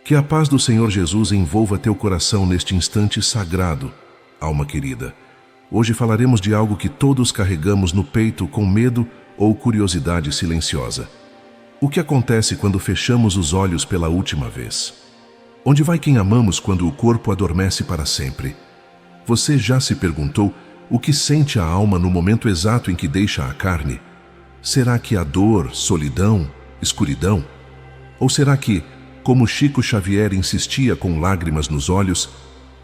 Que a paz do Senhor Jesus envolva teu coração neste instante sagrado, alma querida. Hoje falaremos de algo que todos carregamos no peito com medo ou curiosidade silenciosa. O que acontece quando fechamos os olhos pela última vez? Onde vai quem amamos quando o corpo adormece para sempre? Você já se perguntou o que sente a alma no momento exato em que deixa a carne? Será que a dor, solidão, escuridão? Ou será que, como Chico Xavier insistia com lágrimas nos olhos,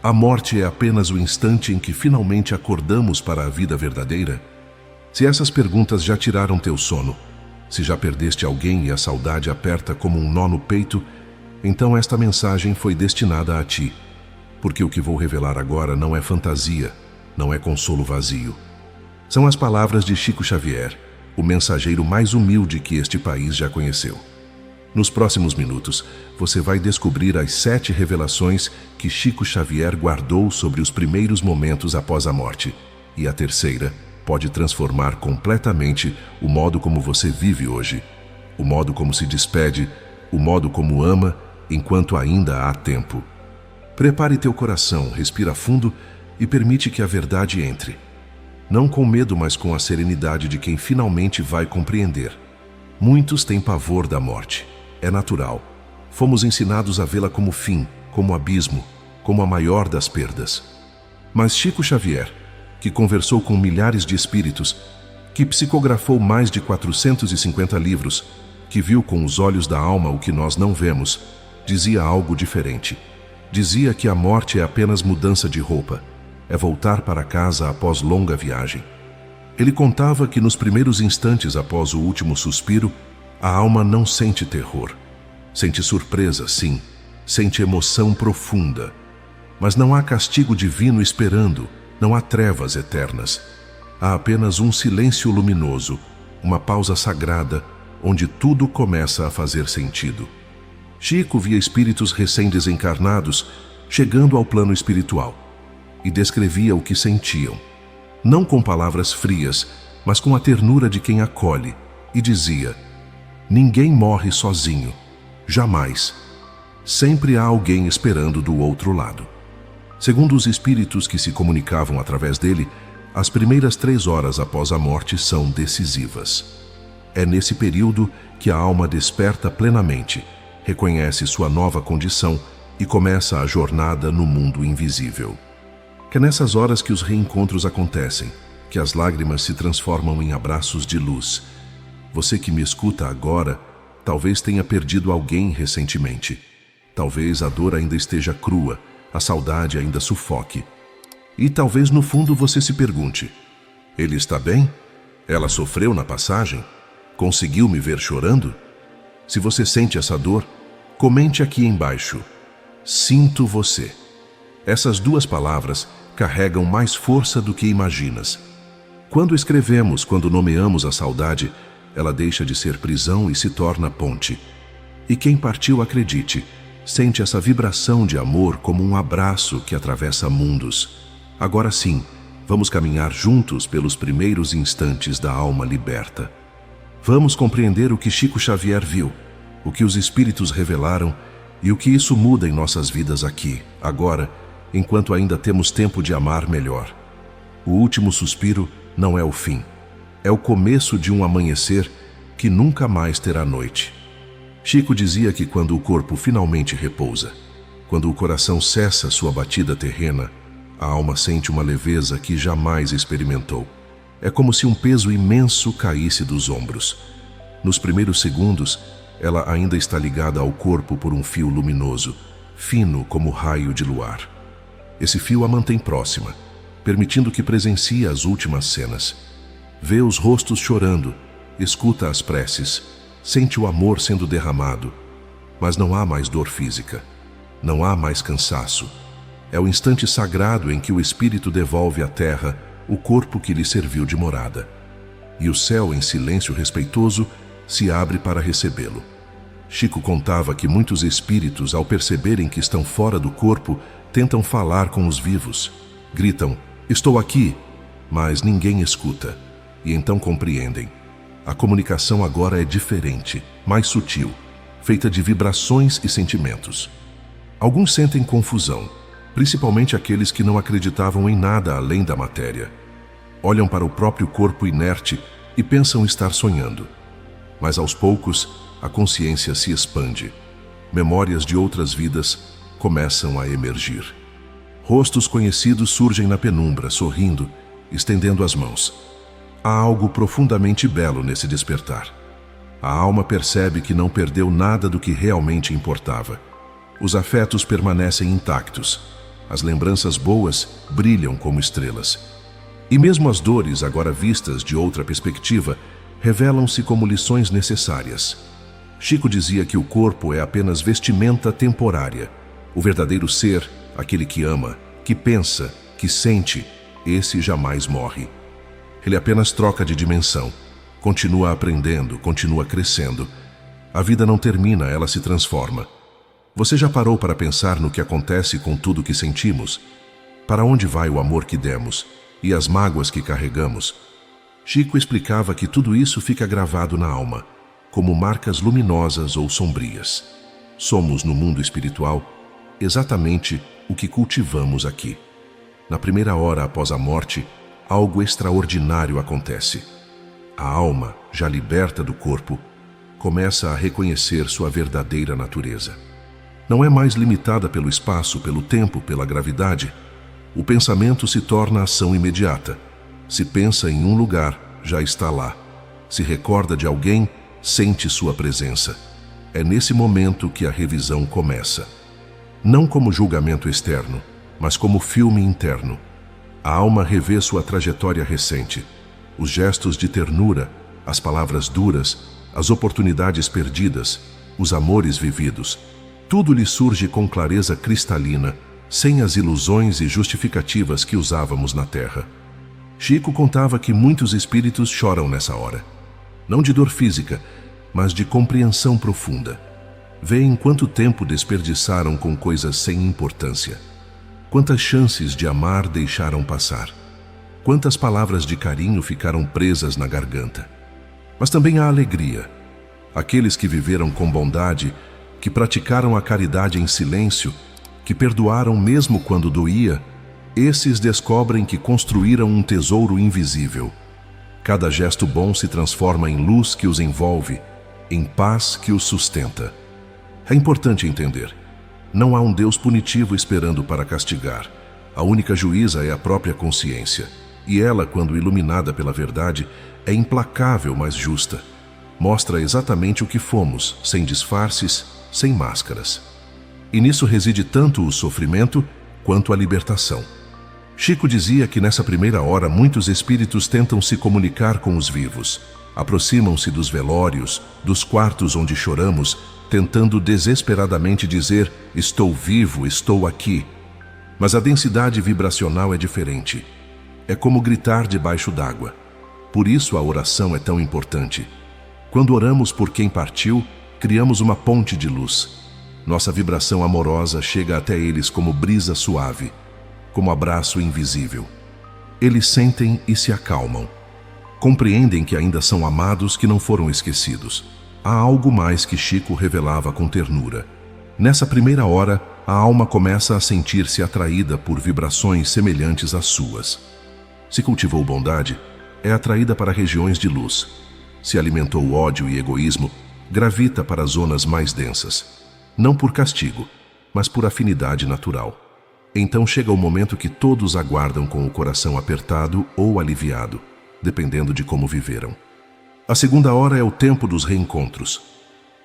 a morte é apenas o instante em que finalmente acordamos para a vida verdadeira? Se essas perguntas já tiraram teu sono, se já perdeste alguém e a saudade aperta como um nó no peito, então esta mensagem foi destinada a ti. Porque o que vou revelar agora não é fantasia, não é consolo vazio. São as palavras de Chico Xavier, o mensageiro mais humilde que este país já conheceu. Nos próximos minutos, você vai descobrir as 7 revelações que Chico Xavier guardou sobre os primeiros momentos após a morte. E a terceira pode transformar completamente o modo como você vive hoje, o modo como se despede, o modo como ama, enquanto ainda há tempo. Prepare teu coração, respira fundo e permite que a verdade entre. Não com medo, mas com a serenidade de quem finalmente vai compreender. Muitos têm pavor da morte. É natural. Fomos ensinados a vê-la como fim, como abismo, como a maior das perdas. Mas Chico Xavier, que conversou com milhares de espíritos, que psicografou mais de 450 livros, que viu com os olhos da alma o que nós não vemos, dizia algo diferente. Dizia que a morte é apenas mudança de roupa, é voltar para casa após longa viagem. Ele contava que nos primeiros instantes após o último suspiro, a alma não sente terror. Sente surpresa, sim, sente emoção profunda. Mas não há castigo divino esperando, não há trevas eternas. Há apenas um silêncio luminoso, uma pausa sagrada, onde tudo começa a fazer sentido. Chico via espíritos recém-desencarnados chegando ao plano espiritual e descrevia o que sentiam, não com palavras frias, mas com a ternura de quem acolhe, e dizia: ninguém morre sozinho, jamais. Sempre há alguém esperando do outro lado. Segundo os espíritos que se comunicavam através dele, as primeiras 3 horas após a morte são decisivas. É nesse período que a alma desperta plenamente, reconhece sua nova condição e começa a jornada no mundo invisível. É nessas horas que os reencontros acontecem, que as lágrimas se transformam em abraços de luz. Você que me escuta agora, talvez tenha perdido alguém recentemente. Talvez a dor ainda esteja crua, a saudade ainda sufoque. E talvez no fundo você se pergunte: ele está bem? Ela sofreu na passagem? Conseguiu me ver chorando? Se você sente essa dor, comente aqui embaixo: sinto você. Essas 2 palavras carregam mais força do que imaginas. Quando escrevemos, quando nomeamos a saudade, ela deixa de ser prisão e se torna ponte. E quem partiu, acredite, sente essa vibração de amor como um abraço que atravessa mundos. Agora sim, vamos caminhar juntos pelos primeiros instantes da alma liberta. Vamos compreender o que Chico Xavier viu, o que os espíritos revelaram e o que isso muda em nossas vidas aqui, agora, enquanto ainda temos tempo de amar melhor. O último suspiro não é o fim. É o começo de um amanhecer que nunca mais terá noite. Chico dizia que quando o corpo finalmente repousa, quando o coração cessa sua batida terrena, a alma sente uma leveza que jamais experimentou. É como se um peso imenso caísse dos ombros. Nos primeiros segundos, ela ainda está ligada ao corpo por um fio luminoso, fino como raio de luar. Esse fio a mantém próxima, permitindo que presencie as últimas cenas. Vê os rostos chorando, escuta as preces, sente o amor sendo derramado. Mas não há mais dor física, não há mais cansaço. É o instante sagrado em que o espírito devolve à terra o corpo que lhe serviu de morada. E o céu, em silêncio respeitoso, se abre para recebê-lo. Chico contava que muitos espíritos, ao perceberem que estão fora do corpo, tentam falar com os vivos. Gritam: estou aqui, mas ninguém escuta. E então compreendem. A comunicação agora é diferente, mais sutil, feita de vibrações e sentimentos. Alguns sentem confusão, principalmente aqueles que não acreditavam em nada além da matéria. Olham para o próprio corpo inerte e pensam estar sonhando. Mas aos poucos, a consciência se expande. Memórias de outras vidas começam a emergir. Rostos conhecidos surgem na penumbra, sorrindo, estendendo as mãos. Há algo profundamente belo nesse despertar. A alma percebe que não perdeu nada do que realmente importava. Os afetos permanecem intactos. As lembranças boas brilham como estrelas. E mesmo as dores, agora vistas de outra perspectiva, revelam-se como lições necessárias. Chico dizia que o corpo é apenas vestimenta temporária. O verdadeiro ser, aquele que ama, que pensa, que sente, esse jamais morre. Ele apenas troca de dimensão. Continua aprendendo, continua crescendo. A vida não termina, ela se transforma. Você já parou para pensar no que acontece com tudo que sentimos? Para onde vai o amor que demos e as mágoas que carregamos? Chico explicava que tudo isso fica gravado na alma, como marcas luminosas ou sombrias. Somos, no mundo espiritual, exatamente o que cultivamos aqui. Na primeira hora após a morte, algo extraordinário acontece. A alma, já liberta do corpo, começa a reconhecer sua verdadeira natureza. Não é mais limitada pelo espaço, pelo tempo, pela gravidade. O pensamento se torna ação imediata. Se pensa em um lugar, já está lá. Se recorda de alguém, sente sua presença. É nesse momento que a revisão começa. Não como julgamento externo, mas como filme interno. A alma revê sua trajetória recente. Os gestos de ternura, as palavras duras, as oportunidades perdidas, os amores vividos. Tudo lhe surge com clareza cristalina, sem as ilusões e justificativas que usávamos na Terra. Chico contava que muitos espíritos choram nessa hora. Não de dor física, mas de compreensão profunda. Veem quanto tempo desperdiçaram com coisas sem importância. Quantas chances de amar deixaram passar. Quantas palavras de carinho ficaram presas na garganta. Mas também há alegria. Aqueles que viveram com bondade, que praticaram a caridade em silêncio, que perdoaram mesmo quando doía, esses descobrem que construíram um tesouro invisível. Cada gesto bom se transforma em luz que os envolve, em paz que os sustenta. É importante entender, não há um Deus punitivo esperando para castigar. A única juíza é a própria consciência. E ela, quando iluminada pela verdade, é implacável, mas justa. Mostra exatamente o que fomos, sem disfarces, sem máscaras. E nisso reside tanto o sofrimento quanto a libertação. Chico dizia que nessa primeira hora muitos espíritos tentam se comunicar com os vivos. Aproximam-se dos velórios, dos quartos onde choramos, tentando desesperadamente dizer: estou vivo, estou aqui. Mas a densidade vibracional é diferente. É como gritar debaixo d'água. Por isso a oração é tão importante. Quando oramos por quem partiu, criamos uma ponte de luz. Nossa vibração amorosa chega até eles como brisa suave, como abraço invisível. Eles sentem e se acalmam. Compreendem que ainda são amados, que não foram esquecidos. Há algo mais que Chico revelava com ternura. Nessa primeira hora, a alma começa a sentir-se atraída por vibrações semelhantes às suas. Se cultivou bondade, é atraída para regiões de luz. Se alimentou ódio e egoísmo, gravita para zonas mais densas. Não por castigo, mas por afinidade natural. Então chega o momento que todos aguardam com o coração apertado ou aliviado, dependendo de como viveram. A segunda hora é o tempo dos reencontros.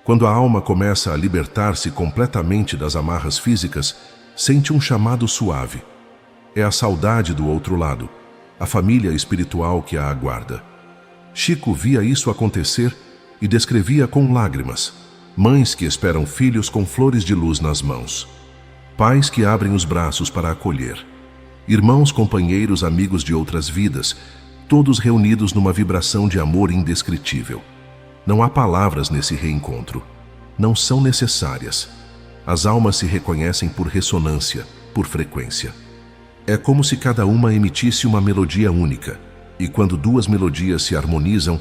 Quando a alma começa a libertar-se completamente das amarras físicas, sente um chamado suave. É a saudade do outro lado, a família espiritual que a aguarda. Chico via isso acontecer e descrevia com lágrimas. Mães que esperam filhos com flores de luz nas mãos. Pais que abrem os braços para acolher. Irmãos, companheiros, amigos de outras vidas, todos reunidos numa vibração de amor indescritível. Não há palavras nesse reencontro. Não são necessárias. As almas se reconhecem por ressonância, por frequência. É como se cada uma emitisse uma melodia única, e quando duas melodias se harmonizam,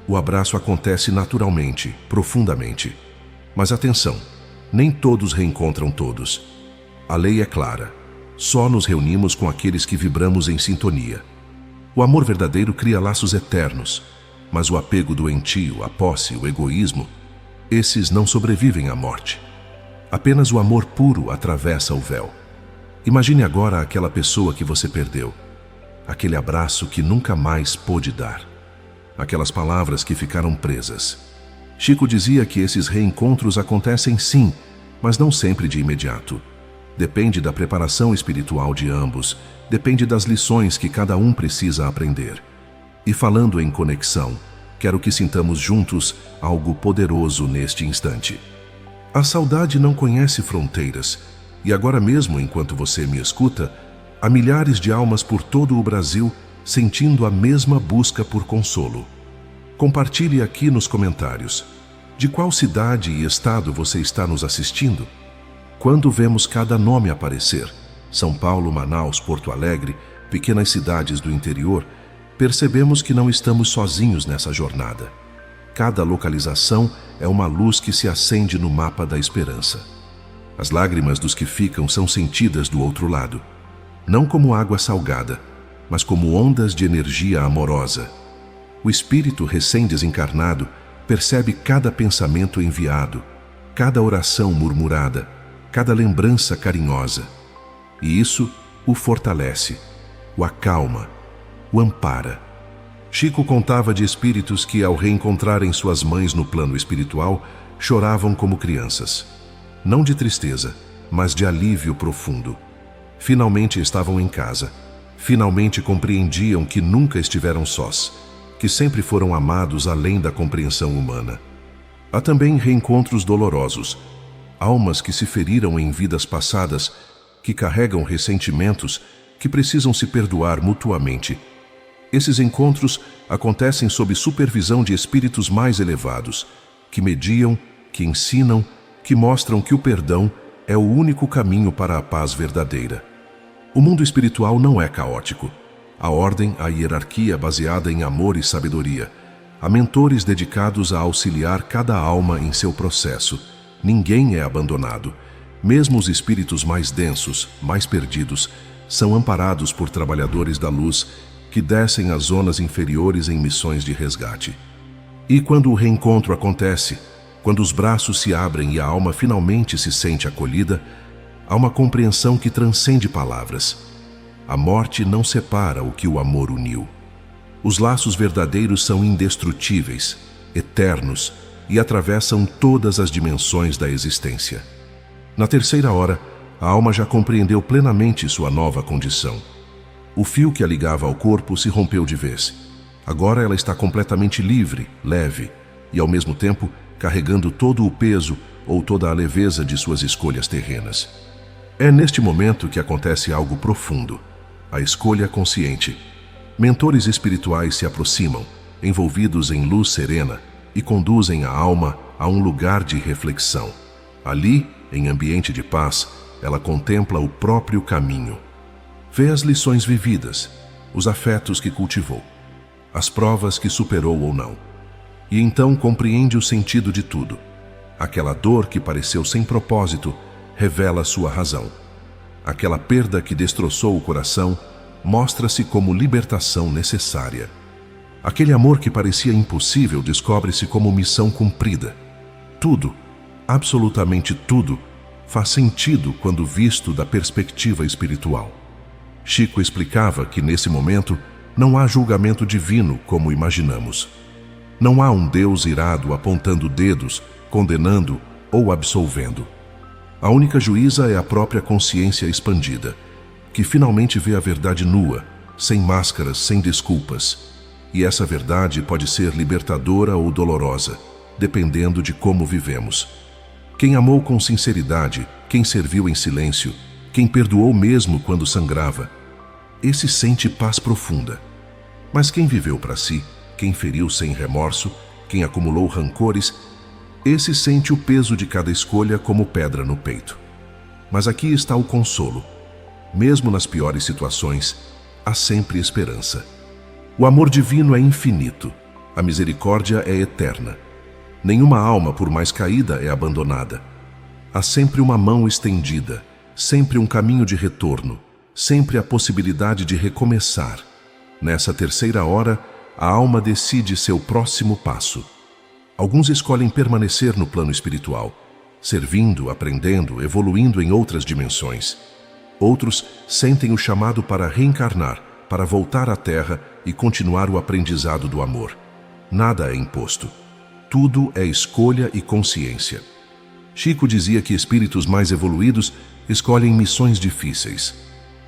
o abraço acontece naturalmente, profundamente. Mas atenção, nem todos reencontram todos. A lei é clara. Só nos reunimos com aqueles que vibramos em sintonia. O amor verdadeiro cria laços eternos, mas o apego doentio, a posse, o egoísmo, esses não sobrevivem à morte. Apenas o amor puro atravessa o véu. Imagine agora aquela pessoa que você perdeu, aquele abraço que nunca mais pôde dar, aquelas palavras que ficaram presas. Chico dizia que esses reencontros acontecem sim, mas não sempre de imediato. Depende da preparação espiritual de ambos, depende das lições que cada um precisa aprender. E falando em conexão, quero que sintamos juntos algo poderoso neste instante. A saudade não conhece fronteiras, e agora mesmo, enquanto você me escuta, há milhares de almas por todo o Brasil sentindo a mesma busca por consolo. Compartilhe aqui nos comentários. De qual cidade e estado você está nos assistindo? Quando vemos cada nome aparecer, São Paulo, Manaus, Porto Alegre, pequenas cidades do interior, percebemos que não estamos sozinhos nessa jornada. Cada localização é uma luz que se acende no mapa da esperança. As lágrimas dos que ficam são sentidas do outro lado, não como água salgada, mas como ondas de energia amorosa. O espírito recém-desencarnado percebe cada pensamento enviado, cada oração murmurada, cada lembrança carinhosa. E isso o fortalece, o acalma, o ampara. Chico contava de espíritos que, ao reencontrarem suas mães no plano espiritual, choravam como crianças. Não de tristeza, mas de alívio profundo. Finalmente estavam em casa. Finalmente compreendiam que nunca estiveram sós, que sempre foram amados além da compreensão humana. Há também reencontros dolorosos, almas que se feriram em vidas passadas, que carregam ressentimentos, que precisam se perdoar mutuamente. Esses encontros acontecem sob supervisão de espíritos mais elevados, que mediam, que ensinam, que mostram que o perdão é o único caminho para a paz verdadeira. O mundo espiritual não é caótico. Há ordem, há hierarquia baseada em amor e sabedoria. Há mentores dedicados a auxiliar cada alma em seu processo. Ninguém é abandonado. Mesmo os espíritos mais densos, mais perdidos, são amparados por trabalhadores da luz que descem às zonas inferiores em missões de resgate. E quando o reencontro acontece, quando os braços se abrem e a alma finalmente se sente acolhida, há uma compreensão que transcende palavras. A morte não separa o que o amor uniu. Os laços verdadeiros são indestrutíveis, eternos e atravessam todas as dimensões da existência. Na terceira hora, a alma já compreendeu plenamente sua nova condição. O fio que a ligava ao corpo se rompeu de vez. Agora ela está completamente livre, leve e, ao mesmo tempo, carregando todo o peso ou toda a leveza de suas escolhas terrenas. É neste momento que acontece algo profundo, a escolha consciente. Mentores espirituais se aproximam, envolvidos em luz serena, e conduzem a alma a um lugar de reflexão. Ali, em ambiente de paz, ela contempla o próprio caminho. Vê as lições vividas, os afetos que cultivou, as provas que superou ou não. E então compreende o sentido de tudo. Aquela dor que pareceu sem propósito revela sua razão. Aquela perda que destroçou o coração mostra-se como libertação necessária. Aquele amor que parecia impossível descobre-se como missão cumprida. Tudo, absolutamente tudo, faz sentido quando visto da perspectiva espiritual. Chico explicava que nesse momento não há julgamento divino como imaginamos. Não há um Deus irado apontando dedos, condenando ou absolvendo. A única juíza é a própria consciência expandida, que finalmente vê a verdade nua, sem máscaras, sem desculpas. E essa verdade pode ser libertadora ou dolorosa, dependendo de como vivemos. Quem amou com sinceridade, quem serviu em silêncio, quem perdoou mesmo quando sangrava, esse sente paz profunda. Mas quem viveu para si, quem feriu sem remorso, quem acumulou rancores, esse sente o peso de cada escolha como pedra no peito. Mas aqui está o consolo. Mesmo nas piores situações, há sempre esperança. O amor divino é infinito, a misericórdia é eterna. Nenhuma alma, por mais caída, é abandonada. Há sempre uma mão estendida, sempre um caminho de retorno, sempre a possibilidade de recomeçar. Nessa terceira hora, a alma decide seu próximo passo. Alguns escolhem permanecer no plano espiritual, servindo, aprendendo, evoluindo em outras dimensões. Outros sentem o chamado para reencarnar, para voltar à Terra e continuar o aprendizado do amor. Nada é imposto. Tudo é escolha e consciência. Chico dizia que espíritos mais evoluídos escolhem missões difíceis.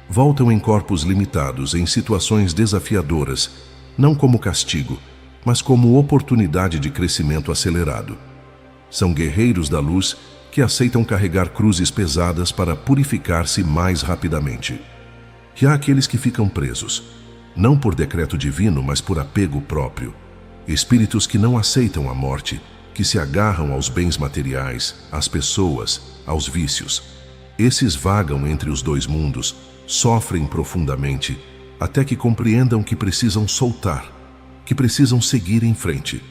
Voltam em corpos limitados, em situações desafiadoras, não como castigo, mas como oportunidade de crescimento acelerado. São guerreiros da luz que aceitam carregar cruzes pesadas para purificar-se mais rapidamente. E há aqueles que ficam presos, não por decreto divino, mas por apego próprio. Espíritos que não aceitam a morte, que se agarram aos bens materiais, às pessoas, aos vícios. Esses vagam entre os dois mundos, sofrem profundamente, até que compreendam que precisam soltar, que precisam seguir em frente.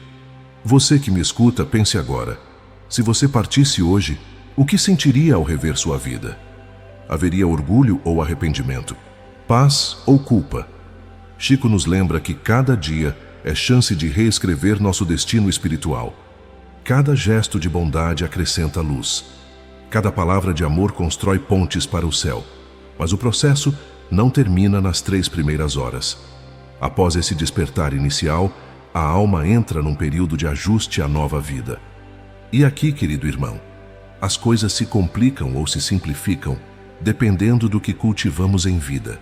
Você que me escuta, pense agora. Se você partisse hoje, o que sentiria ao rever sua vida? Haveria orgulho ou arrependimento? Paz ou culpa? Chico nos lembra que cada dia é chance de reescrever nosso destino espiritual. Cada gesto de bondade acrescenta luz. Cada palavra de amor constrói pontes para o céu. Mas o processo não termina nas 3 primeiras horas. Após esse despertar inicial, a alma entra num período de ajuste à nova vida. E aqui, querido irmão, as coisas se complicam ou se simplificam, dependendo do que cultivamos em vida.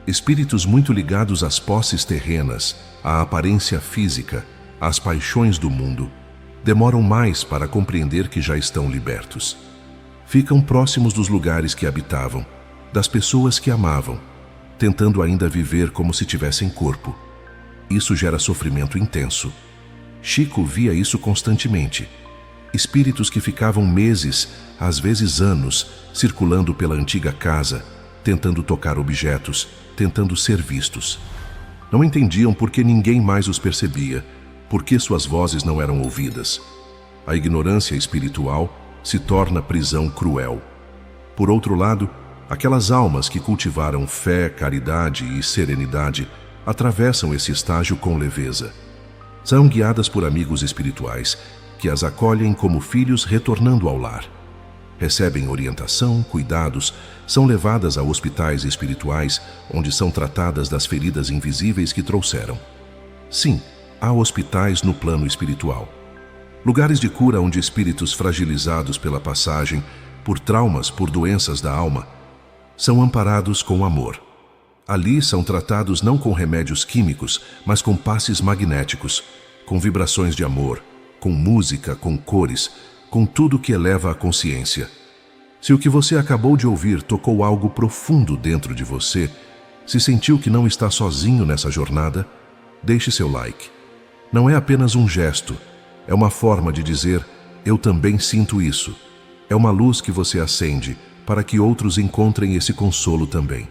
Espíritos muito ligados às posses terrenas, à aparência física, às paixões do mundo, demoram mais para compreender que já estão libertos. Ficam próximos dos lugares que habitavam, das pessoas que amavam, tentando ainda viver como se tivessem corpo. Isso gera sofrimento intenso. Chico via isso constantemente. Espíritos que ficavam meses, às vezes anos, circulando pela antiga casa, tentando tocar objetos, tentando ser vistos. Não entendiam por que ninguém mais os percebia, por que suas vozes não eram ouvidas. A ignorância espiritual se torna prisão cruel. Por outro lado, aquelas almas que cultivaram fé, caridade e serenidade atravessam esse estágio com leveza. São guiadas por amigos espirituais que as acolhem como filhos retornando ao lar. Recebem orientação, cuidados, são levadas a hospitais espirituais onde são tratadas das feridas invisíveis que trouxeram. Sim, há hospitais no plano espiritual. Lugares de cura onde espíritos fragilizados pela passagem, por traumas, por doenças da alma, são amparados com amor. Ali são tratados não com remédios químicos, mas com passes magnéticos, com vibrações de amor, com música, com cores, com tudo que eleva a consciência. Se o que você acabou de ouvir tocou algo profundo dentro de você, se sentiu que não está sozinho nessa jornada, deixe seu like. Não é apenas um gesto, é uma forma de dizer, eu também sinto isso. É uma luz que você acende para que outros encontrem esse consolo também.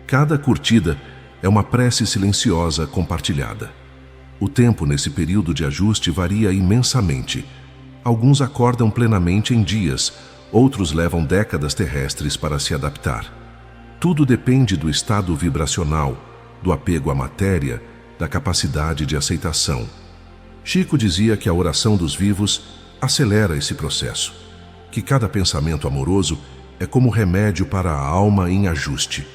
Cada curtida é uma prece silenciosa compartilhada. O tempo nesse período de ajuste varia imensamente. Alguns acordam plenamente em dias, outros levam décadas terrestres para se adaptar. Tudo depende do estado vibracional, do apego à matéria, da capacidade de aceitação. Chico dizia que a oração dos vivos acelera esse processo, que cada pensamento amoroso é como remédio para a alma em ajuste.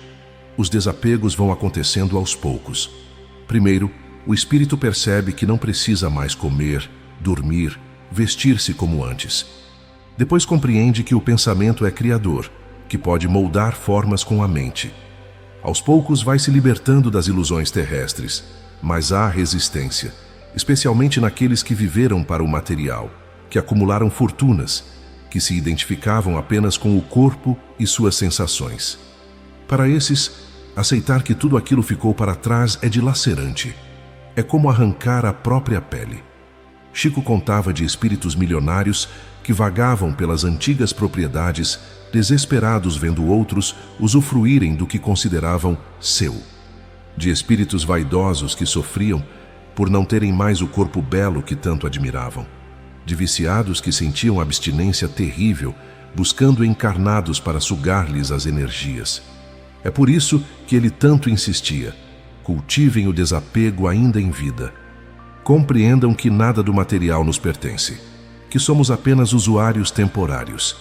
Os desapegos vão acontecendo aos poucos. Primeiro, o espírito percebe que não precisa mais comer, dormir, vestir-se como antes. Depois compreende que o pensamento é criador, que pode moldar formas com a mente. Aos poucos vai se libertando das ilusões terrestres, mas há resistência, especialmente naqueles que viveram para o material, que acumularam fortunas, que se identificavam apenas com o corpo e suas sensações. Para esses, aceitar que tudo aquilo ficou para trás é dilacerante. É como arrancar a própria pele. Chico contava de espíritos milionários que vagavam pelas antigas propriedades, desesperados vendo outros usufruírem do que consideravam seu. De espíritos vaidosos que sofriam por não terem mais o corpo belo que tanto admiravam. De viciados que sentiam abstinência terrível, buscando encarnados para sugar-lhes as energias. É por isso que ele tanto insistia: cultivem o desapego ainda em vida. Compreendam que nada do material nos pertence, que somos apenas usuários temporários.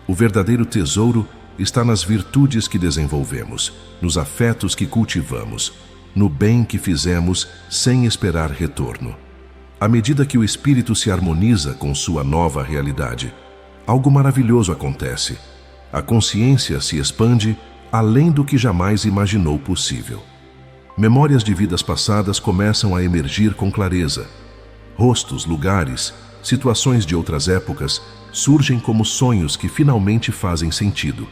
O verdadeiro tesouro está nas virtudes que desenvolvemos, nos afetos que cultivamos, no bem que fizemos sem esperar retorno. À medida que o espírito se harmoniza com sua nova realidade, algo maravilhoso acontece. A consciência se expande além do que jamais imaginou possível. Memórias de vidas passadas começam a emergir com clareza. Rostos, lugares, situações de outras épocas surgem como sonhos que finalmente fazem sentido.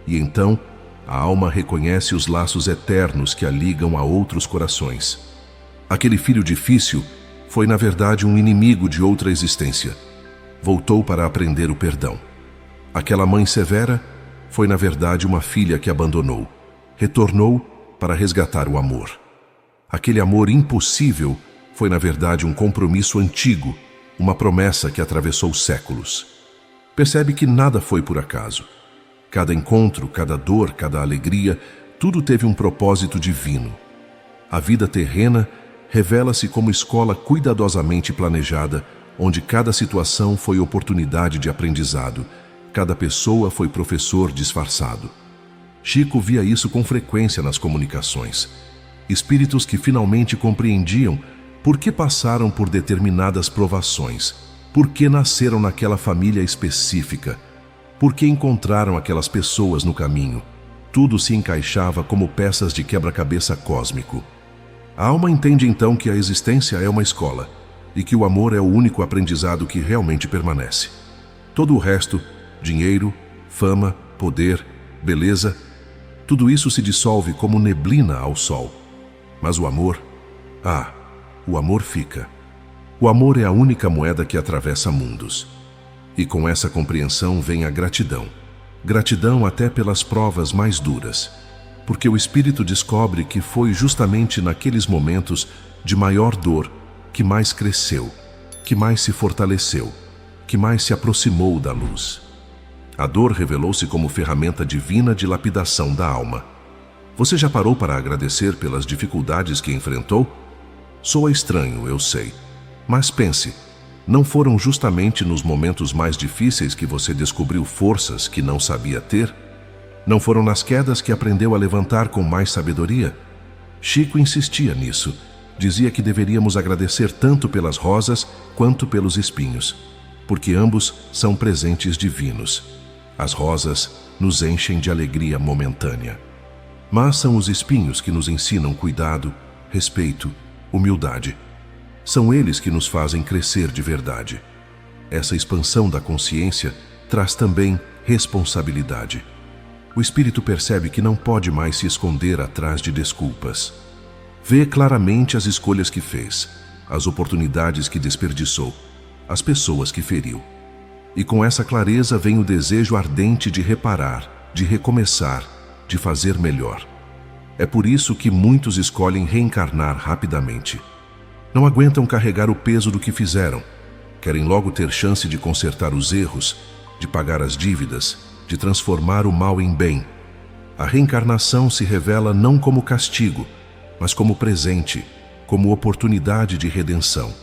E então, a alma reconhece os laços eternos que a ligam a outros corações. Aquele filho difícil foi, na verdade, um inimigo de outra existência. Voltou para aprender o perdão. Aquela mãe severa foi, na verdade, uma filha que abandonou. Retornou para resgatar o amor. Aquele amor impossível foi, na verdade, um compromisso antigo, uma promessa que atravessou séculos. Percebe que nada foi por acaso. Cada encontro, cada dor, cada alegria, tudo teve um propósito divino. A vida terrena revela-se como escola cuidadosamente planejada, onde cada situação foi oportunidade de aprendizado, cada pessoa foi professor disfarçado. Chico via isso com frequência nas comunicações. Espíritos que finalmente compreendiam por que passaram por determinadas provações, por que nasceram naquela família específica, por que encontraram aquelas pessoas no caminho. Tudo se encaixava como peças de quebra-cabeça cósmico. A alma entende então que a existência é uma escola e que o amor é o único aprendizado que realmente permanece. Todo o resto, dinheiro, fama, poder, beleza, tudo isso se dissolve como neblina ao sol. Mas o amor, o amor fica. O amor é a única moeda que atravessa mundos. E com essa compreensão vem a gratidão. Gratidão até pelas provas mais duras. Porque o espírito descobre que foi justamente naqueles momentos de maior dor que mais cresceu, que mais se fortaleceu, que mais se aproximou da luz. A dor revelou-se como ferramenta divina de lapidação da alma. Você já parou para agradecer pelas dificuldades que enfrentou? Soa estranho, eu sei. Mas pense, não foram justamente nos momentos mais difíceis que você descobriu forças que não sabia ter? Não foram nas quedas que aprendeu a levantar com mais sabedoria? Chico insistia nisso. Dizia que deveríamos agradecer tanto pelas rosas quanto pelos espinhos, porque ambos são presentes divinos. As rosas nos enchem de alegria momentânea, mas são os espinhos que nos ensinam cuidado, respeito, humildade. São eles que nos fazem crescer de verdade. Essa expansão da consciência traz também responsabilidade. O espírito percebe que não pode mais se esconder atrás de desculpas. Vê claramente as escolhas que fez, as oportunidades que desperdiçou, as pessoas que feriu. E com essa clareza vem o desejo ardente de reparar, de recomeçar, de fazer melhor. É por isso que muitos escolhem reencarnar rapidamente. Não aguentam carregar o peso do que fizeram. Querem logo ter chance de consertar os erros, de pagar as dívidas, de transformar o mal em bem. A reencarnação se revela não como castigo, mas como presente, como oportunidade de redenção.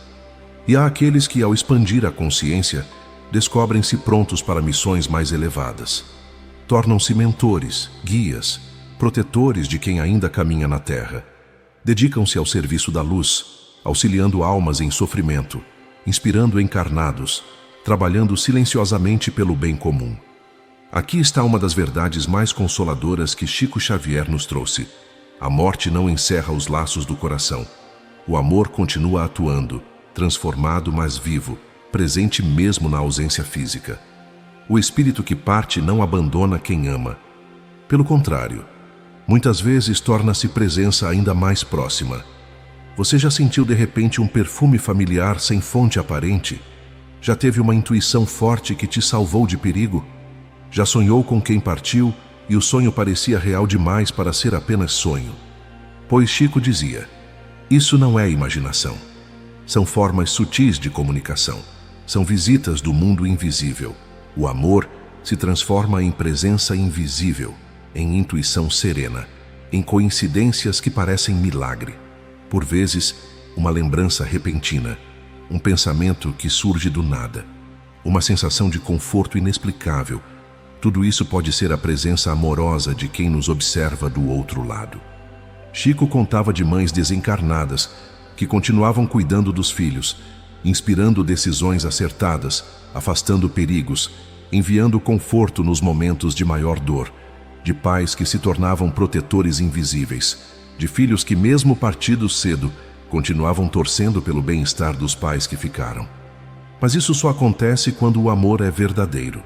E há aqueles que, ao expandir a consciência, descobrem-se prontos para missões mais elevadas. Tornam-se mentores, guias, protetores de quem ainda caminha na Terra. Dedicam-se ao serviço da luz, auxiliando almas em sofrimento, inspirando encarnados, trabalhando silenciosamente pelo bem comum. Aqui está uma das verdades mais consoladoras que Chico Xavier nos trouxe. A morte não encerra os laços do coração. O amor continua atuando, transformado, mas vivo, presente mesmo na ausência física. O espírito que parte não abandona quem ama. Pelo contrário, muitas vezes torna-se presença ainda mais próxima. Você já sentiu de repente um perfume familiar sem fonte aparente? Já teve uma intuição forte que te salvou de perigo? Já sonhou com quem partiu e o sonho parecia real demais para ser apenas sonho? Pois Chico dizia: isso não é imaginação. São formas sutis de comunicação. São visitas do mundo invisível. O amor se transforma em presença invisível, em intuição serena, em coincidências que parecem milagre. Por vezes, uma lembrança repentina, um pensamento que surge do nada, uma sensação de conforto inexplicável. Tudo isso pode ser a presença amorosa de quem nos observa do outro lado. Chico contava de mães desencarnadas que continuavam cuidando dos filhos, inspirando decisões acertadas, afastando perigos, enviando conforto nos momentos de maior dor, de pais que se tornavam protetores invisíveis, de filhos que, mesmo partidos cedo, continuavam torcendo pelo bem-estar dos pais que ficaram. Mas isso só acontece quando o amor é verdadeiro.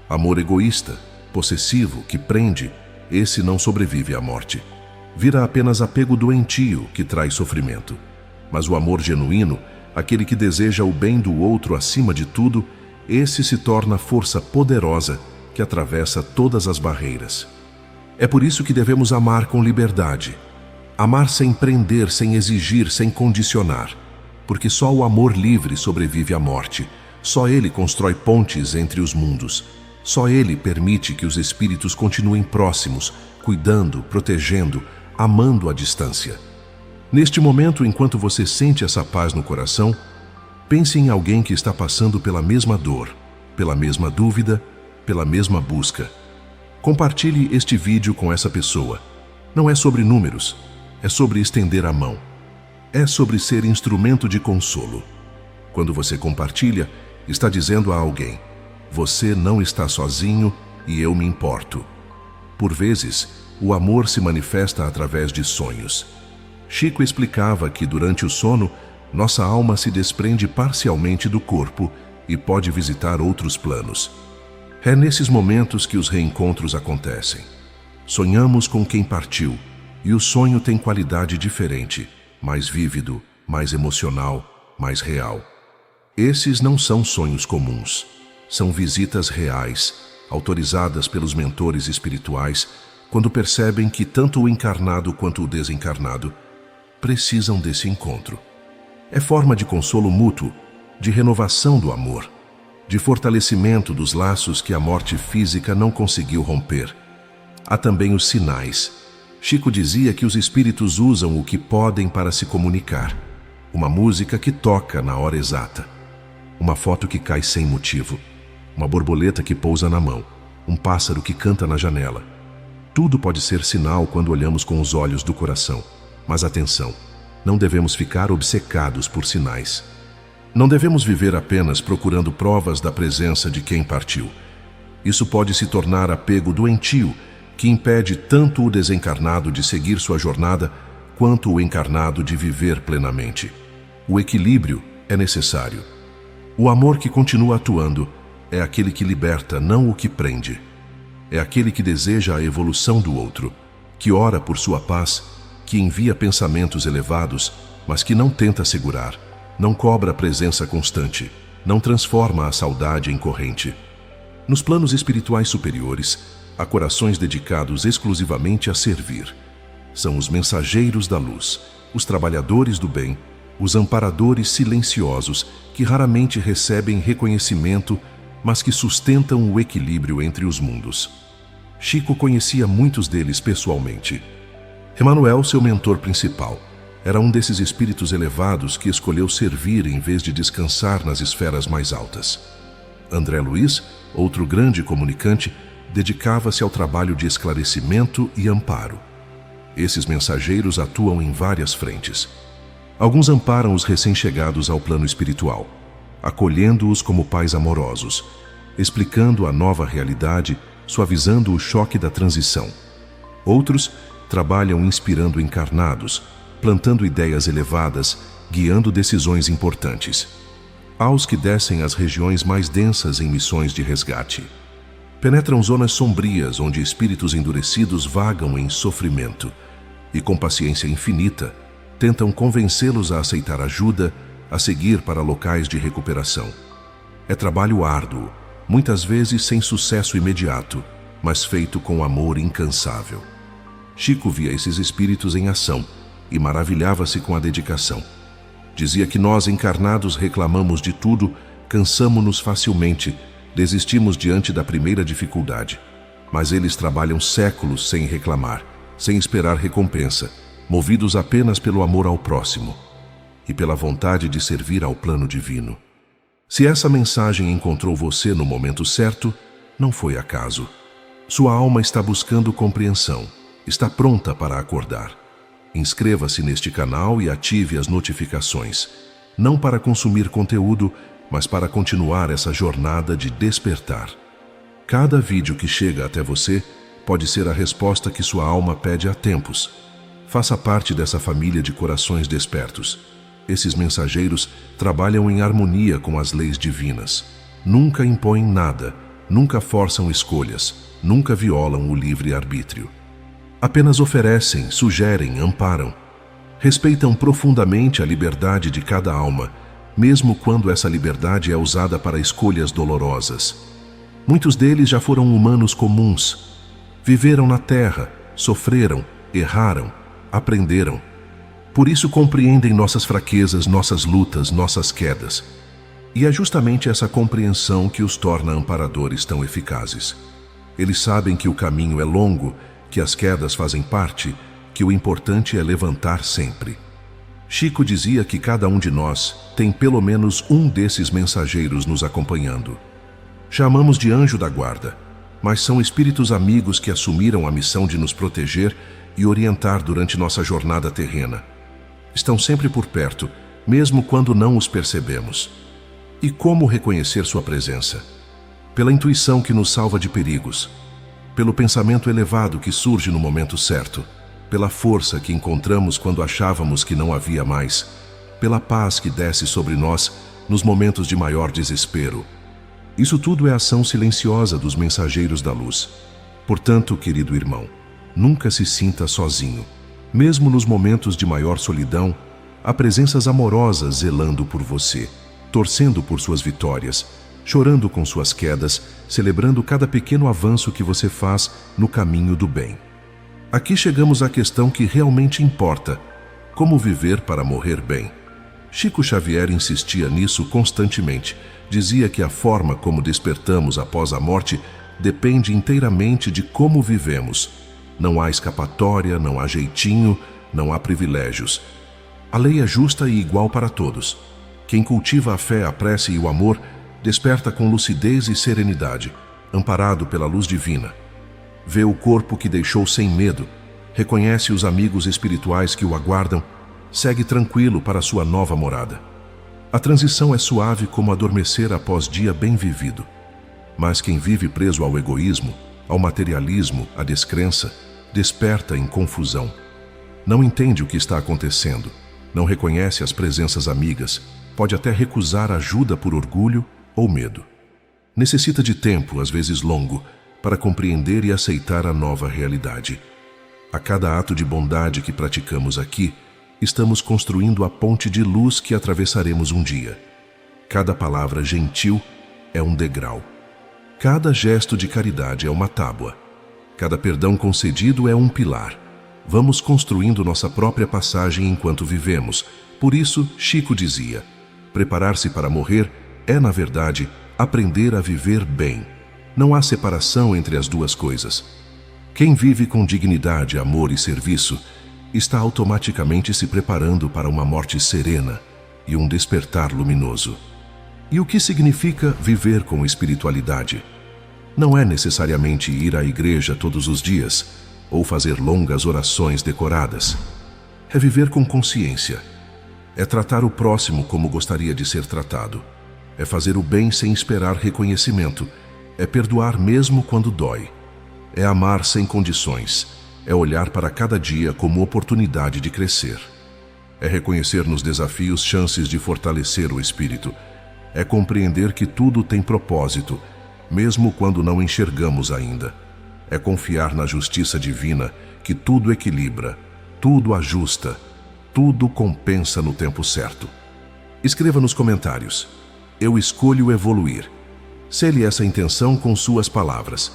Amor egoísta, possessivo, que prende, esse não sobrevive à morte. Vira apenas apego doentio que traz sofrimento. Mas o amor genuíno, aquele que deseja o bem do outro acima de tudo, esse se torna força poderosa que atravessa todas as barreiras. É por isso que devemos amar com liberdade. Amar sem prender, sem exigir, sem condicionar. Porque só o amor livre sobrevive à morte. Só ele constrói pontes entre os mundos. Só ele permite que os espíritos continuem próximos, cuidando, protegendo, amando à distância. Neste momento, enquanto você sente essa paz no coração, pense em alguém que está passando pela mesma dor, pela mesma dúvida, pela mesma busca. Compartilhe este vídeo com essa pessoa. Não é sobre números, é sobre estender a mão. É sobre ser instrumento de consolo. Quando você compartilha, está dizendo a alguém: você não está sozinho e eu me importo. Por vezes, o amor se manifesta através de sonhos. Chico explicava que durante o sono, nossa alma se desprende parcialmente do corpo e pode visitar outros planos. É nesses momentos que os reencontros acontecem. Sonhamos com quem partiu, e o sonho tem qualidade diferente, mais vívido, mais emocional, mais real. Esses não são sonhos comuns, são visitas reais, autorizadas pelos mentores espirituais, quando percebem que tanto o encarnado quanto o desencarnado precisam desse encontro. É forma de consolo mútuo, de renovação do amor, de fortalecimento dos laços que a morte física não conseguiu romper. Há também os sinais. Chico dizia que os espíritos usam o que podem para se comunicar. Uma música que toca na hora exata. Uma foto que cai sem motivo. Uma borboleta que pousa na mão. Um pássaro que canta na janela. Tudo pode ser sinal quando olhamos com os olhos do coração. Mas atenção, não devemos ficar obcecados por sinais. Não devemos viver apenas procurando provas da presença de quem partiu. Isso pode se tornar apego doentio, que impede tanto o desencarnado de seguir sua jornada, quanto o encarnado de viver plenamente. O equilíbrio é necessário. O amor que continua atuando é aquele que liberta, não o que prende. É aquele que deseja a evolução do outro, que ora por sua paz, que envia pensamentos elevados, mas que não tenta segurar, não cobra presença constante, não transforma a saudade em corrente. Nos planos espirituais superiores, há corações dedicados exclusivamente a servir. São os mensageiros da luz, os trabalhadores do bem, os amparadores silenciosos que raramente recebem reconhecimento, mas que sustentam o equilíbrio entre os mundos. Chico conhecia muitos deles pessoalmente. Emmanuel, seu mentor principal, era um desses espíritos elevados que escolheu servir em vez de descansar nas esferas mais altas. André Luiz, outro grande comunicante, dedicava-se ao trabalho de esclarecimento e amparo. Esses mensageiros atuam em várias frentes. Alguns amparam os recém-chegados ao plano espiritual, acolhendo-os como pais amorosos, explicando a nova realidade, suavizando o choque da transição. Outros trabalham inspirando encarnados, plantando ideias elevadas, guiando decisões importantes. Há os que descem às regiões mais densas em missões de resgate. Penetram zonas sombrias onde espíritos endurecidos vagam em sofrimento e, com paciência infinita, tentam convencê-los a aceitar ajuda, a seguir para locais de recuperação. É trabalho árduo, muitas vezes sem sucesso imediato, mas feito com amor incansável. Chico via esses espíritos em ação e maravilhava-se com a dedicação. Dizia que nós, encarnados, reclamamos de tudo, cansamo-nos facilmente, Desistimos diante da primeira dificuldade, mas eles trabalham séculos sem reclamar, sem esperar recompensa, movidos apenas pelo amor ao próximo e pela vontade de servir ao plano divino. Se essa mensagem encontrou você no momento certo, não foi acaso. Sua alma está buscando compreensão, está pronta para acordar. Inscreva-se neste canal e ative as notificações, não para consumir conteúdo, mas para continuar essa jornada de despertar. Cada vídeo que chega até você pode ser a resposta que sua alma pede há tempos. Faça parte dessa família de corações despertos. Esses mensageiros trabalham em harmonia com as leis divinas. Nunca impõem nada, nunca forçam escolhas, nunca violam o livre-arbítrio. Apenas oferecem, sugerem, amparam. Respeitam profundamente a liberdade de cada alma, mesmo quando essa liberdade é usada para escolhas dolorosas. Muitos deles já foram humanos comuns. Viveram na terra, sofreram, erraram, aprenderam. Por isso compreendem nossas fraquezas, nossas lutas, nossas quedas. E é justamente essa compreensão que os torna amparadores tão eficazes. Eles sabem que o caminho é longo, que as quedas fazem parte, que o importante é levantar sempre. Chico dizia que cada um de nós tem pelo menos um desses mensageiros nos acompanhando. Chamamos de anjo da guarda, mas são espíritos amigos que assumiram a missão de nos proteger e orientar durante nossa jornada terrena. Estão sempre por perto, mesmo quando não os percebemos. E como reconhecer sua presença? Pela intuição que nos salva de perigos, pelo pensamento elevado que surge no momento certo, pela força que encontramos quando achávamos que não havia mais, pela paz que desce sobre nós nos momentos de maior desespero. Isso tudo é ação silenciosa dos mensageiros da luz. Portanto, querido irmão, nunca se sinta sozinho. Mesmo nos momentos de maior solidão, há presenças amorosas zelando por você, torcendo por suas vitórias, chorando com suas quedas, celebrando cada pequeno avanço que você faz no caminho do bem. Aqui chegamos à questão que realmente importa: como viver para morrer bem. Chico Xavier insistia nisso constantemente. Dizia que a forma como despertamos após a morte depende inteiramente de como vivemos. Não há escapatória, não há jeitinho, não há privilégios. A lei é justa e igual para todos. Quem cultiva a fé, a prece e o amor desperta com lucidez e serenidade, amparado pela luz divina. Vê o corpo que deixou sem medo, reconhece os amigos espirituais que o aguardam, segue tranquilo para sua nova morada. A transição é suave como adormecer após dia bem vivido. Mas quem vive preso ao egoísmo, ao materialismo, à descrença, desperta em confusão. Não entende o que está acontecendo, não reconhece as presenças amigas, pode até recusar ajuda por orgulho ou medo. Necessita de tempo, às vezes longo, para compreender e aceitar a nova realidade. A cada ato de bondade que praticamos aqui, estamos construindo a ponte de luz que atravessaremos um dia. Cada palavra gentil é um degrau. Cada gesto de caridade é uma tábua. Cada perdão concedido é um pilar. Vamos construindo nossa própria passagem enquanto vivemos. Por isso, Chico dizia: preparar-se para morrer é, na verdade, aprender a viver bem. Não há separação entre as duas coisas. Quem vive com dignidade, amor e serviço está automaticamente se preparando para uma morte serena e um despertar luminoso. E o que significa viver com espiritualidade? Não é necessariamente ir à igreja todos os dias ou fazer longas orações decoradas. É viver com consciência. É tratar o próximo como gostaria de ser tratado. É fazer o bem sem esperar reconhecimento. É perdoar mesmo quando dói. É amar sem condições. É olhar para cada dia como oportunidade de crescer. É reconhecer nos desafios chances de fortalecer o espírito. É compreender que tudo tem propósito, mesmo quando não enxergamos ainda. É confiar na justiça divina, que tudo equilibra, tudo ajusta, tudo compensa no tempo certo. Escreva nos comentários: eu escolho evoluir. Sele essa intenção com suas palavras.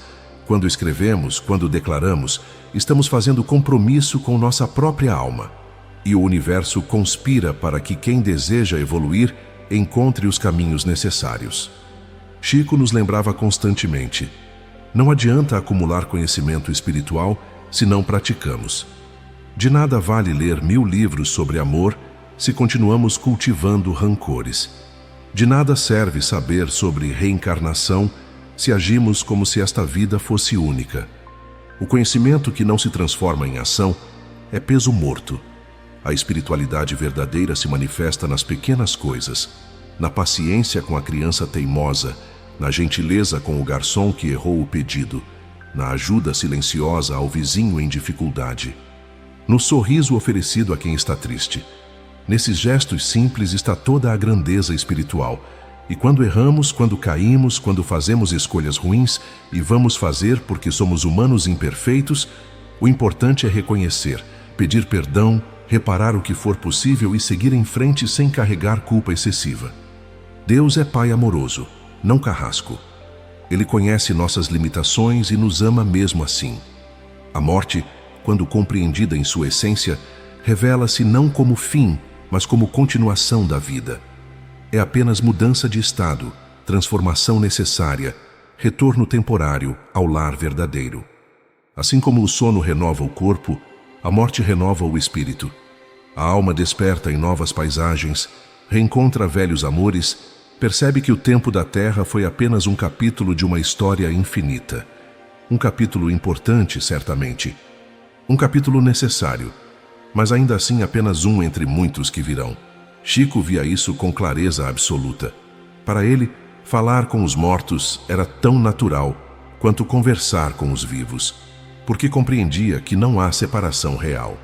Quando escrevemos, quando declaramos, estamos fazendo compromisso com nossa própria alma. E o universo conspira para que quem deseja evoluir encontre os caminhos necessários. Chico nos lembrava constantemente: não adianta acumular conhecimento espiritual se não praticamos. De nada vale ler 1000 livros sobre amor se continuamos cultivando rancores. De nada serve saber sobre reencarnação se agimos como se esta vida fosse única. O conhecimento que não se transforma em ação é peso morto. A espiritualidade verdadeira se manifesta nas pequenas coisas, na paciência com a criança teimosa, na gentileza com o garçom que errou o pedido, na ajuda silenciosa ao vizinho em dificuldade, no sorriso oferecido a quem está triste. Nesses gestos simples está toda a grandeza espiritual. E quando erramos, quando caímos, quando fazemos escolhas ruins, e vamos fazer porque somos humanos imperfeitos, o importante é reconhecer, pedir perdão, reparar o que for possível e seguir em frente sem carregar culpa excessiva. Deus é Pai amoroso, não carrasco. Ele conhece nossas limitações e nos ama mesmo assim. A morte, quando compreendida em sua essência, revela-se não como fim, mas como continuação da vida. É apenas mudança de estado, transformação necessária, retorno temporário ao lar verdadeiro. Assim como o sono renova o corpo, a morte renova o espírito. A alma desperta em novas paisagens, reencontra velhos amores, percebe que o tempo da Terra foi apenas um capítulo de uma história infinita. Um capítulo importante, certamente. Um capítulo necessário, mas ainda assim apenas um entre muitos que virão. Chico via isso com clareza absoluta. Para ele, falar com os mortos era tão natural quanto conversar com os vivos, porque compreendia que não há separação real.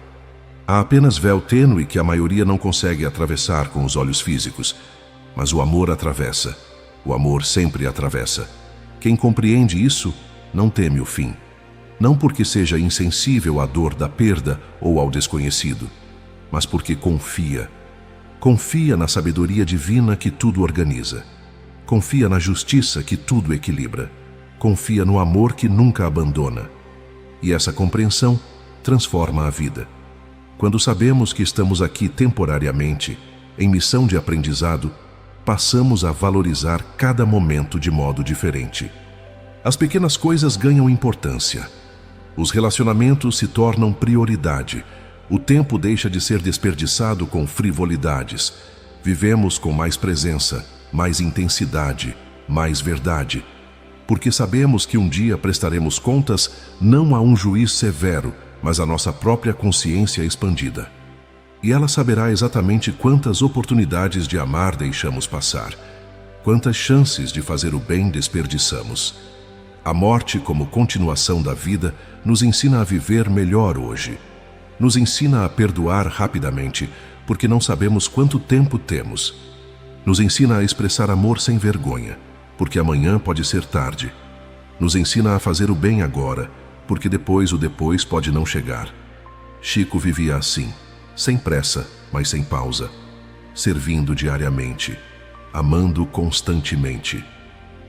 Há apenas véu tênue que a maioria não consegue atravessar com os olhos físicos, mas o amor atravessa. O amor sempre atravessa. Quem compreende isso não teme o fim. Não porque seja insensível à dor da perda ou ao desconhecido, mas porque confia. Confia na sabedoria divina que tudo organiza. Confia na justiça que tudo equilibra. Confia no amor que nunca abandona. E essa compreensão transforma a vida. Quando sabemos que estamos aqui temporariamente, em missão de aprendizado, passamos a valorizar cada momento de modo diferente. As pequenas coisas ganham importância. Os relacionamentos se tornam prioridade. O tempo deixa de ser desperdiçado com frivolidades. Vivemos com mais presença, mais intensidade, mais verdade. Porque sabemos que um dia prestaremos contas não a um juiz severo, mas à nossa própria consciência expandida. E ela saberá exatamente quantas oportunidades de amar deixamos passar, quantas chances de fazer o bem desperdiçamos. A morte, como continuação da vida, nos ensina a viver melhor hoje. Nos ensina a perdoar rapidamente, porque não sabemos quanto tempo temos. Nos ensina a expressar amor sem vergonha, porque amanhã pode ser tarde. Nos ensina a fazer o bem agora, porque depois o depois pode não chegar. Chico vivia assim, sem pressa, mas sem pausa, servindo diariamente, amando constantemente,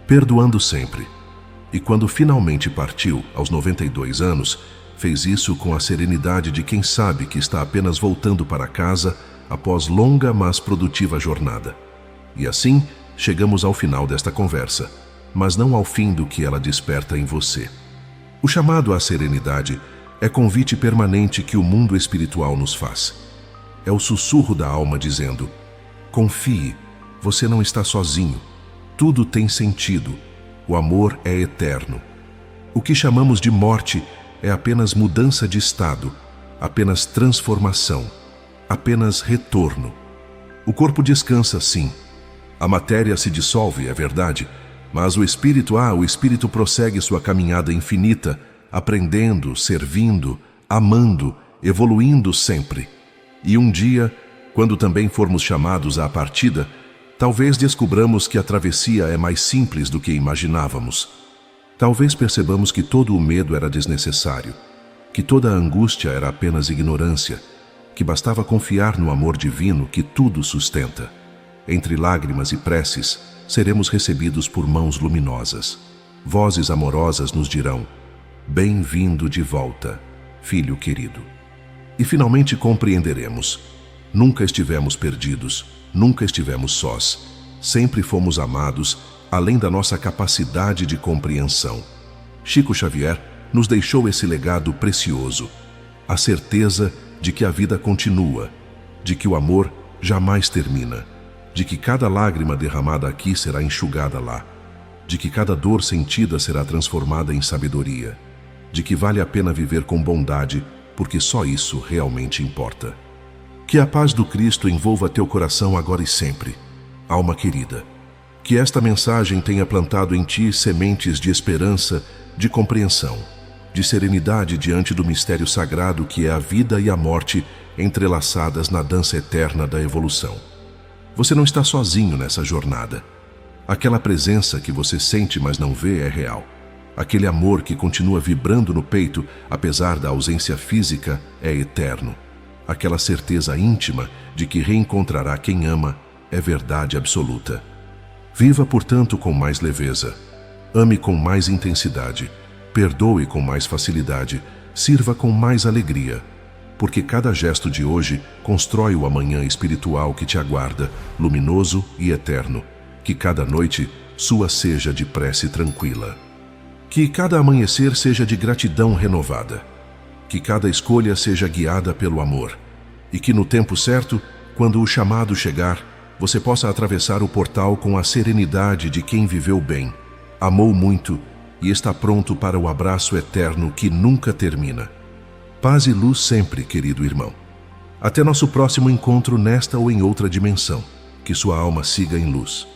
perdoando sempre. E quando finalmente partiu, aos 92 anos, fez isso com a serenidade de quem sabe que está apenas voltando para casa após longa, mas produtiva jornada. E assim, chegamos ao final desta conversa, mas não ao fim do que ela desperta em você. O chamado à serenidade é convite permanente que o mundo espiritual nos faz. É o sussurro da alma dizendo: confie, você não está sozinho, tudo tem sentido, o amor é eterno. O que chamamos de morte é apenas mudança de estado, apenas transformação, apenas retorno. O corpo descansa, sim. A matéria se dissolve, é verdade, mas o espírito prossegue sua caminhada infinita, aprendendo, servindo, amando, evoluindo sempre. E um dia, quando também formos chamados à partida, talvez descubramos que a travessia é mais simples do que imaginávamos. Talvez percebamos que todo o medo era desnecessário, que toda a angústia era apenas ignorância, que bastava confiar no amor divino que tudo sustenta. Entre lágrimas e preces, seremos recebidos por mãos luminosas. Vozes amorosas nos dirão: bem-vindo de volta, filho querido. E finalmente compreenderemos: nunca estivemos perdidos, nunca estivemos sós, sempre fomos amados além da nossa capacidade de compreensão. Chico Xavier nos deixou esse legado precioso, a certeza de que a vida continua, de que o amor jamais termina, de que cada lágrima derramada aqui será enxugada lá, de que cada dor sentida será transformada em sabedoria, de que vale a pena viver com bondade, porque só isso realmente importa. Que a paz do Cristo envolva teu coração agora e sempre, alma querida. Que esta mensagem tenha plantado em ti sementes de esperança, de compreensão, de serenidade diante do mistério sagrado que é a vida e a morte entrelaçadas na dança eterna da evolução. Você não está sozinho nessa jornada. Aquela presença que você sente mas não vê é real. Aquele amor que continua vibrando no peito, apesar da ausência física, é eterno. Aquela certeza íntima de que reencontrará quem ama é verdade absoluta. Viva, portanto, com mais leveza. Ame com mais intensidade. Perdoe com mais facilidade. Sirva com mais alegria. Porque cada gesto de hoje constrói o amanhã espiritual que te aguarda, luminoso e eterno. Que cada noite sua seja de prece tranquila. Que cada amanhecer seja de gratidão renovada. Que cada escolha seja guiada pelo amor. E que no tempo certo, quando o chamado chegar, você possa atravessar o portal com a serenidade de quem viveu bem, amou muito e está pronto para o abraço eterno que nunca termina. Paz e luz sempre, querido irmão. Até nosso próximo encontro nesta ou em outra dimensão. Que sua alma siga em luz.